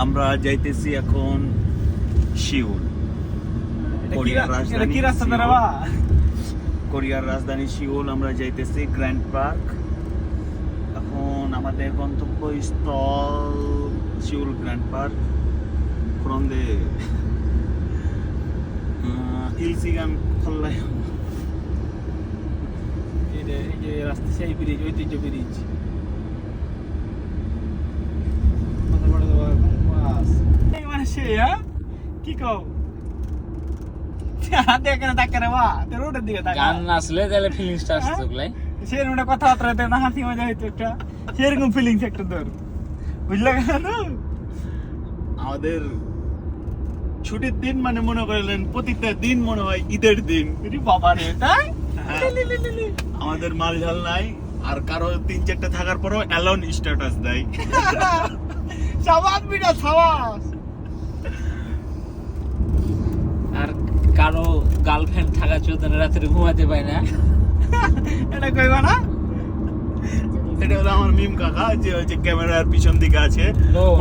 আমরা যাইতেছি এখন সিউল। কোরিয়ার রাজধানী সিউল আমরা যাইতেছি গ্র্যান্ড পার্ক। এখন আমাদের গন্তব্যস্থল সিউল গ্র্যান্ড পার্ক। 그런데 일시간 컬러요. 이제 রাস্তা সেই ব্রিজ, ঐতিহ্য ব্রিজ। মানে সে কি কও দেখে না তাকে রে বা রোডের দিকে তাকা। গান নাচলে তাহলে ফিলিংসটা আসতো লাই। সেরকম একটা কথাবার্তা দেয় না, হাসি মজা হইতো একটা, সেরকম ফিলিংস একটা তোর, বুঝলে কেন? আমাদের ছুটির দিন মানে মনে করলেন প্রতিটা দিন মনে হয় ঈদের দিন। বাবা রে, তাই আমাদের মাল ঝাল নাই, আর কারো 3-4টা থাকার পরও অ্যালোন স্ট্যাটাস দেয়। সাবাস বিটা সাবাস। আর কারো গার্লফ্রেন্ড থাকা চোদন রাত্রে ঘুমাতে পায় না, এটা কইবা না? এটা হলো আমার মিম কাকা, যে ওই যে ক্যামেরার পিছন দিকে আছে।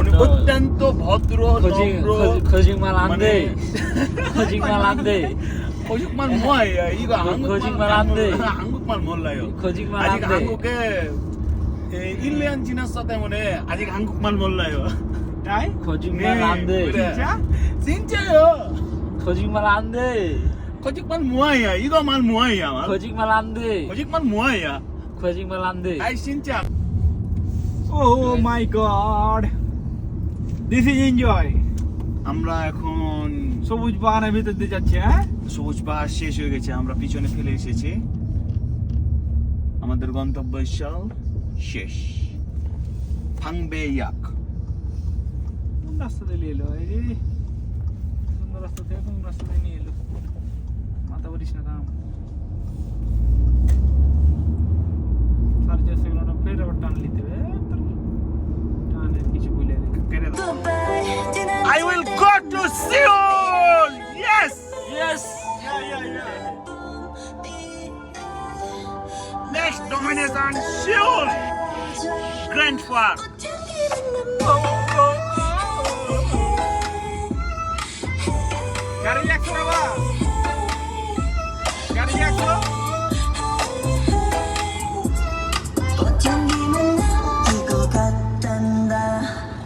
উনি অত্যন্ত ভদ্র, 거짓말 안 돼. 거짓말 안 돼. 거짓말 뭐예요? 이거 거짓말 안 돼. 한국말 몰라요. 거짓말 안 아직 돼. 한국에 1년 지났어 때문에 아직 한국말 몰라요. তাই 거짓말 안 돼. 그래. 진짜? 진짜요. 거짓말 안 돼. 거짓말 뭐예요? 이거 말 뭐예요? 거짓말 안 돼. 거짓말 뭐예요? 거짓말 안 돼. 아이 진짜. Oh my god, this is enjoy. আমরা এখন সবুজ বাগানের ভিতর দিয়ে যাচ্ছে। হ্যাঁ, সবুজ পাহাড় শেষ হয়ে গেছে, আমরা পিছনে ফেলে এসেছি। আমাদের গন্তব্যস্থল শেষ, ভাংবেয়াক। কোন রাস্তা দিয়ে নিয়ে এলো? এই যে সুন্দর রাস্তা থেকে কোন রাস্তা দিয়ে নিয়ে এলো? মাথা বলিস না কাম। সার্জার সেগুলো ফের আবার টান নিতে হবে। টানের কিছু বলে I will go to Seoul. Yes. Yes. Next destination Seoul Grand Park. গাড়ি একশো বাবা, গাড়ি একশো।